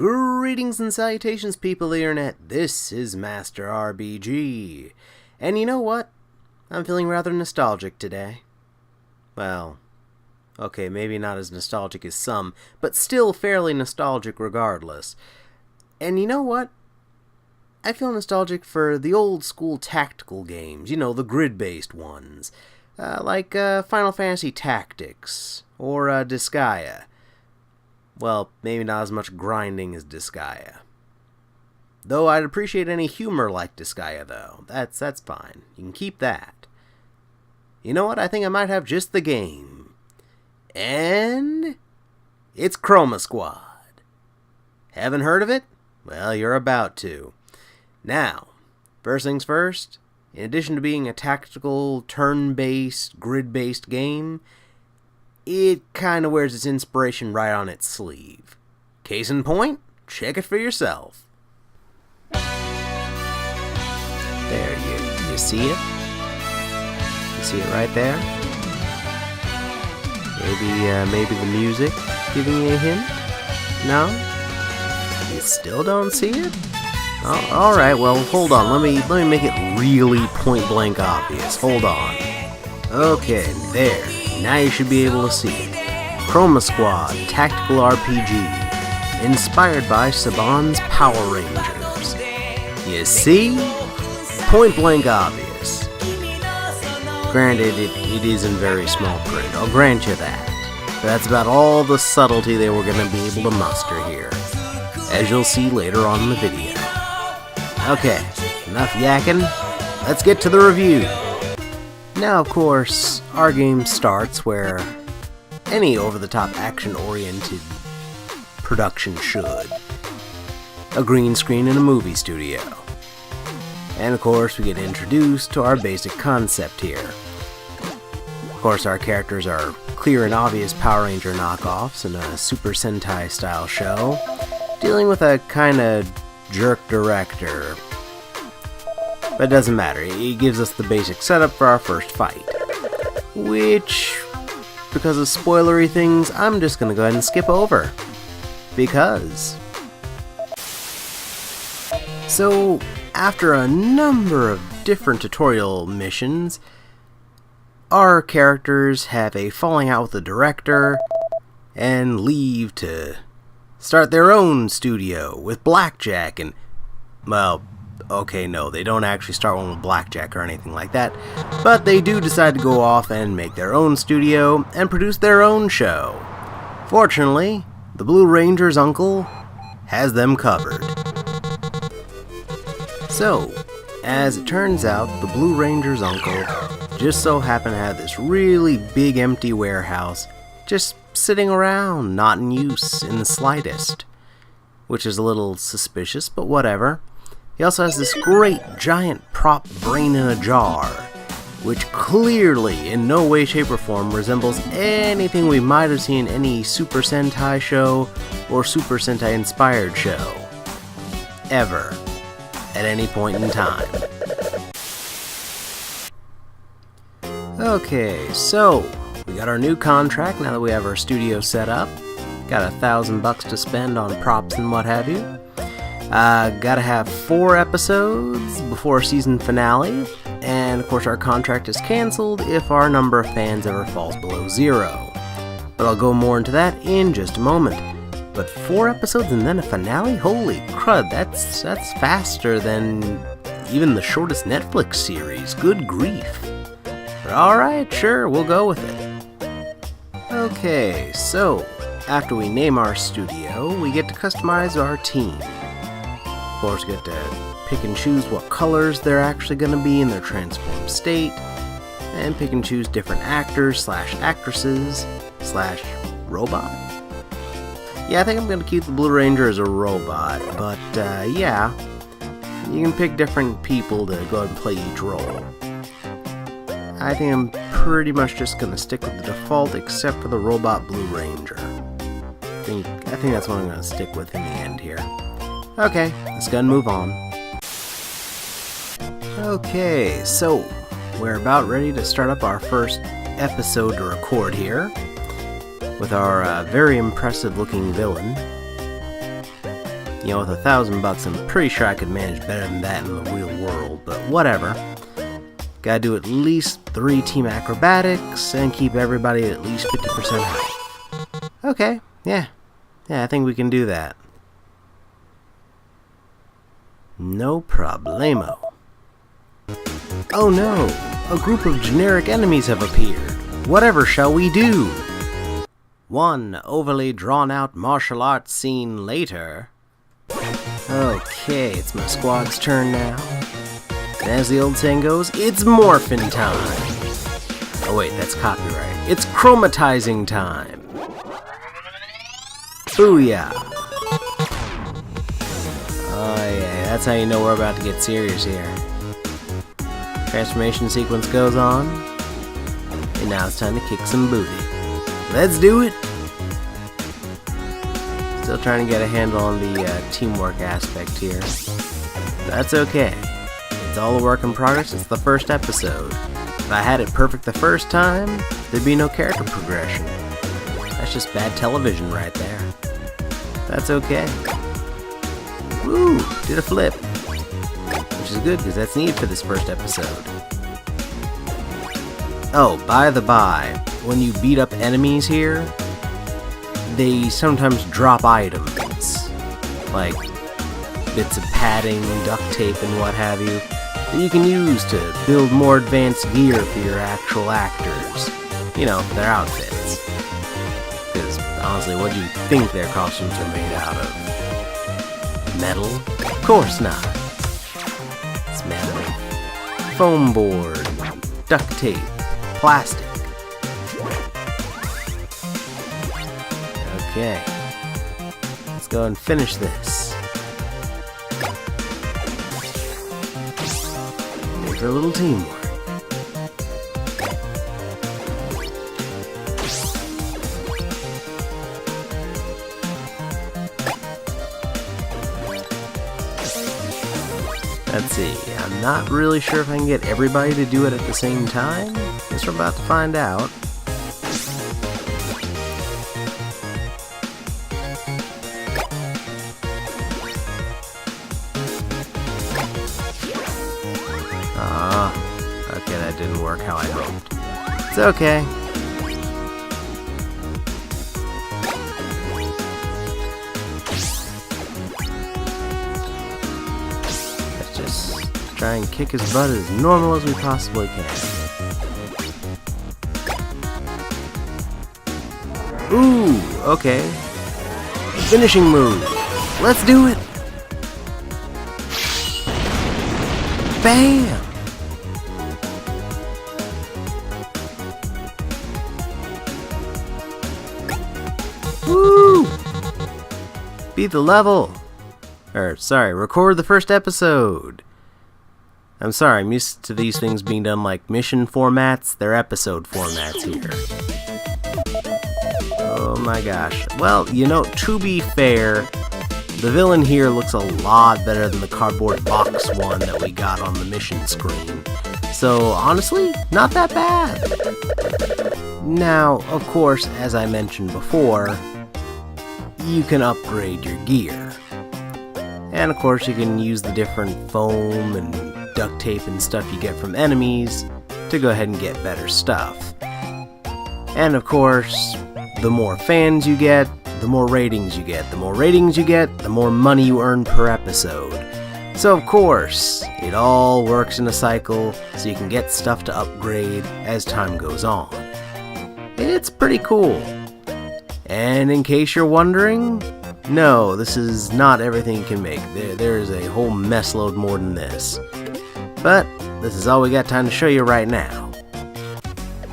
Greetings and salutations, people of the internet. This is Master RBG. And you know what? I'm feeling rather nostalgic today. Well, okay, maybe not as nostalgic as some, but still fairly nostalgic regardless. And you know what? I feel nostalgic for the old school tactical games, you know, the grid-based ones. Like Final Fantasy Tactics, or Disgaea. Well, maybe not as much grinding as Disgaea. Though I'd appreciate any humor like Disgaea, though. That's fine. You can keep that. You know what? I think I might have just the game. And it's Chroma Squad. Haven't heard of it? Well, you're about to. Now, first things first, in addition to being a tactical, turn-based, grid-based game, it kind of wears its inspiration right on its sleeve. Case in point, check it for yourself. There, you see it? You see it right there? Maybe the music giving you a hint? No? You still don't see it? Oh, alright, well, hold on. Let me make it really point-blank obvious. Hold on. Okay, there. Now you should be able to see it. Chroma Squad, tactical RPG, inspired by Saban's Power Rangers. You see? Point blank obvious. Granted, it is in very small print, I'll grant you that. But that's about all the subtlety they were going to be able to muster here, as you'll see later on in the video. Okay, enough yakking, let's get to the review. Now, of course, our game starts where any over-the-top action-oriented production should. A green screen in a movie studio. And of course, we get introduced to our basic concept here. Of course, our characters are clear and obvious Power Ranger knockoffs in a Super Sentai style show, dealing with a kinda jerk director. But it doesn't matter, it gives us the basic setup for our first fight. Which, because of spoilery things, I'm just gonna go ahead and skip over. Because. So, after a number of different tutorial missions, our characters have a falling out with the director and leave to start their own studio with blackjack and, well, okay, no, they don't actually start one with blackjack or anything like that, but they do decide to go off and make their own studio and produce their own show. Fortunately, the Blue Ranger's uncle has them covered. So, as it turns out, the Blue Ranger's uncle just so happened to have this really big empty warehouse just sitting around, not in use in the slightest, which is a little suspicious, but whatever. He also has this great giant prop brain in a jar, which clearly in no way, shape, or form resembles anything we might have seen in any Super Sentai show or Super Sentai inspired show. Ever. At any point in time. Okay, so we got our new contract now that we have our studio set up. Got $1,000 to spend on props and what have you. Gotta have 4 episodes before season finale, and of course our contract is cancelled if our number of fans ever falls below 0. But I'll go more into that in just a moment. But 4 episodes and then a finale? Holy crud, that's faster than even the shortest Netflix series. Good grief. But alright, sure, we'll go with it. Okay, so after we name our studio, we get to customize our team. Of course, we get to pick and choose what colors they're actually going to be in their transformed state, and pick and choose different actors / actresses / robot. Yeah, I think I'm going to keep the Blue Ranger as a robot, but yeah, you can pick different people to go ahead and play each role. I think I'm pretty much just going to stick with the default except for the robot Blue Ranger. I think that's what I'm going to stick with in the end here. Okay, let's go and move on. Okay, so we're about ready to start up our first episode to record here with our very impressive looking villain. You know, with $1,000 I'm pretty sure I could manage better than that in the real world, but whatever. Gotta do at least 3 team acrobatics and keep everybody at least 50% health. Okay, yeah, I think we can do that. No problemo. Oh no, a group of generic enemies have appeared. Whatever shall we do? One overly drawn-out martial arts scene later. Okay, it's my squad's turn now. And as the old saying goes, it's morphin time. Oh wait, that's copyright. It's chromatizing time. Booyah. Oh yeah, that's how you know we're about to get serious here. Transformation sequence goes on. And now it's time to kick some booty. Let's do it! Still trying to get a handle on the teamwork aspect here. That's okay. It's all a work in progress. It's the first episode. If I had it perfect the first time, there'd be no character progression. That's just bad television right there. That's okay. Woo! Did a flip. Which is good because that's needed for this first episode. Oh, by the by, when you beat up enemies here, they sometimes drop items, like bits of padding, duct tape, and what have you, that you can use to build more advanced gear for your actual actors. You know, their outfits. Because, honestly, what do you think their costumes are made out of? Metal? Of course not. It's metal. Foam board, duct tape, plastic. Okay, let's go and finish this. Here's our little teamwork. Let's see, I'm not really sure if I can get everybody to do it at the same time. Guess we're about to find out. Okay, that didn't work how I hoped. It's okay. Let's just try and kick his butt as normal as we possibly can. Ooh, okay. Finishing move. Let's do it. Bam! Woo! Beat the level! Record the first episode! I'm sorry, I'm used to these things being done like mission formats. They're episode formats here. Oh my gosh. Well, you know, to be fair, the villain here looks a lot better than the cardboard box one that we got on the mission screen. So, honestly, not that bad. Now, of course, as I mentioned before, you can upgrade your gear. And of course, you can use the different foam and duct tape and stuff you get from enemies to go ahead and get better stuff. And of course, the more fans you get, the more ratings you get. The more ratings you get, the more money you earn per episode. So of course, it all works in a cycle, so you can get stuff to upgrade as time goes on. It's pretty cool. And in case you're wondering, no, this is not everything you can make. There is a whole mess load more than this. But this is all we got time to show you right now.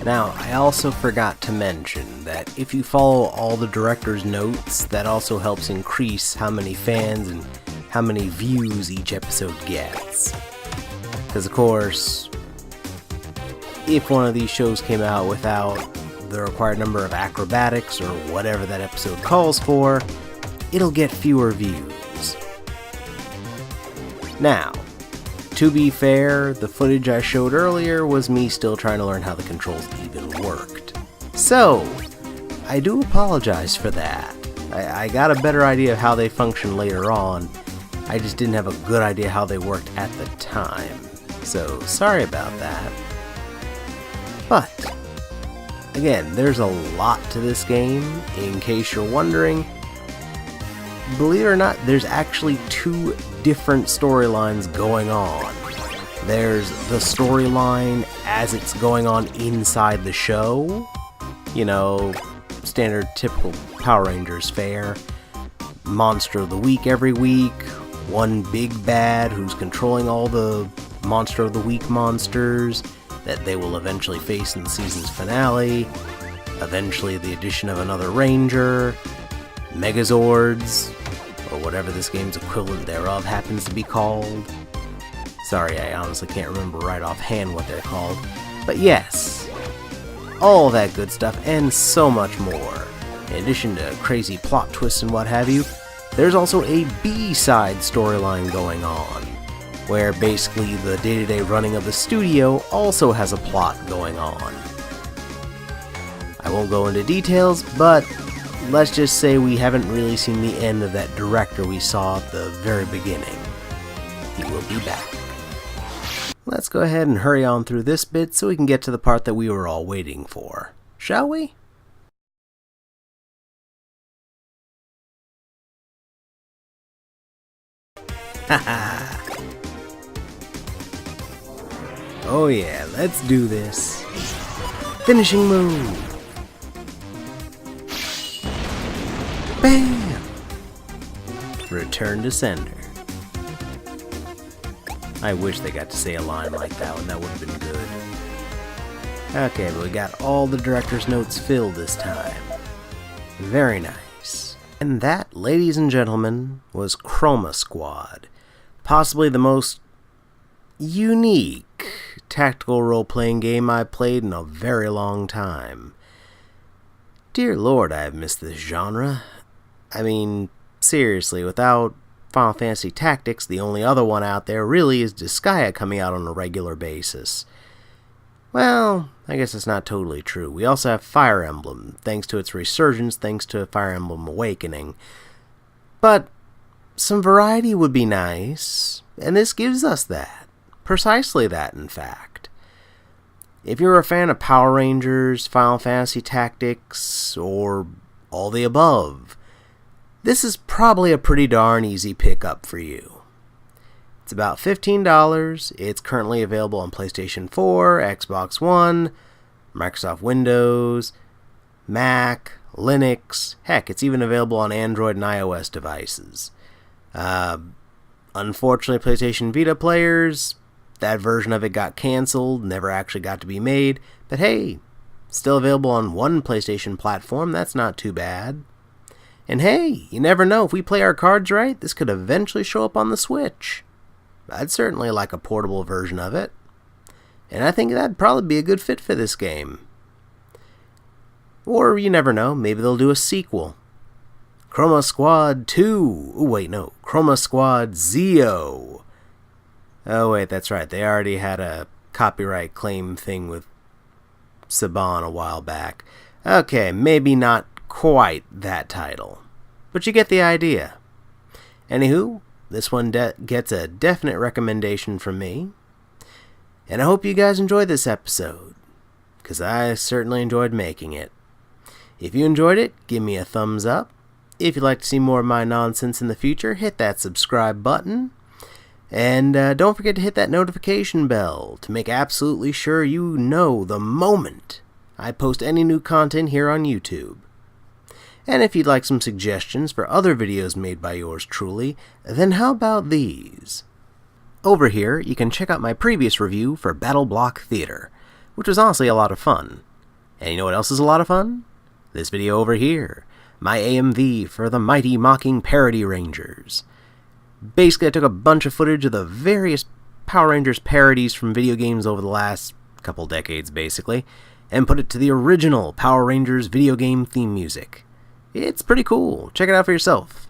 Now, I also forgot to mention that if you follow all the director's notes, that also helps increase how many fans and how many views each episode gets. Because of course, if one of these shows came out without the required number of acrobatics or whatever that episode calls for, it'll get fewer views. Now, to be fair, the footage I showed earlier was me still trying to learn how the controls even worked. So, I do apologize for that. I got a better idea of how they function later on. I just didn't have a good idea how they worked at the time. So, sorry about that. But, again, there's a lot to this game. In case you're wondering, believe it or not, there's actually 2 different storylines going on. There's the storyline as it's going on inside the show. You know, standard typical Power Rangers fare. Monster of the Week every week. One big bad who's controlling all the Monster of the Week monsters that they will eventually face in the season's finale. Eventually the addition of another Ranger. Megazords, or whatever this game's equivalent thereof happens to be called. Sorry, I honestly can't remember right offhand what they're called. But yes, all that good stuff and so much more. In addition to crazy plot twists and what have you, there's also a B-side storyline going on, where basically the day-to-day running of the studio also has a plot going on. I won't go into details, but let's just say we haven't really seen the end of that director we saw at the very beginning. He will be back. Let's go ahead and hurry on through this bit so we can get to the part that we were all waiting for. Shall we? Haha! Oh yeah, let's do this. Finishing move! Bam! Return to sender. I wish they got to say a line like that one, that would have been good. Okay, but we got all the director's notes filled this time. Very nice. And that, ladies and gentlemen, was Chroma Squad. Possibly the most unique tactical role-playing game I've played in a very long time. Dear Lord, I have missed this genre. I mean, seriously, without Final Fantasy Tactics, the only other one out there really is Disgaea coming out on a regular basis. Well, I guess it's not totally true. We also have Fire Emblem, thanks to its resurgence, thanks to Fire Emblem Awakening. But some variety would be nice, and this gives us that. Precisely that, in fact. If you're a fan of Power Rangers, Final Fantasy Tactics, or all the above, this is probably a pretty darn easy pickup for you. It's about $15. It's currently available on PlayStation 4, Xbox One, Microsoft Windows, Mac, Linux. Heck, it's even available on Android and iOS devices. Unfortunately, PlayStation Vita players, that version of it got canceled, never actually got to be made. But hey, still available on one PlayStation platform, that's not too bad. And hey, you never know, if we play our cards right, this could eventually show up on the Switch. I'd certainly like a portable version of it. And I think that'd probably be a good fit for this game. Or, you never know, maybe they'll do a sequel. Chroma Squad 2. Oh, wait, no. Chroma Squad Zeo. Oh, wait, that's right. They already had a copyright claim thing with Saban a while back. Okay, maybe not quite that title, but you get the idea. Anywho, this one gets a definite recommendation from me, and I hope you guys enjoyed this episode, because I certainly enjoyed making it. If you enjoyed it, give me a thumbs up. If you'd like to see more of my nonsense in the future, hit that subscribe button, and don't forget to hit that notification bell to make absolutely sure you know the moment I post any new content here on YouTube. And if you'd like some suggestions for other videos made by yours truly, then how about these? Over here, you can check out my previous review for Battle Block Theater, which was honestly a lot of fun. And you know what else is a lot of fun? This video over here, my AMV for the Mighty Mocking Parody Rangers. Basically, I took a bunch of footage of the various Power Rangers parodies from video games over the last couple decades, basically, and put it to the original Power Rangers video game theme music. It's pretty cool. Check it out for yourself.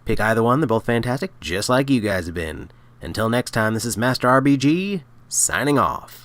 Pick either one, they're both fantastic, just like you guys have been. Until next time, this is Master RBG, signing off.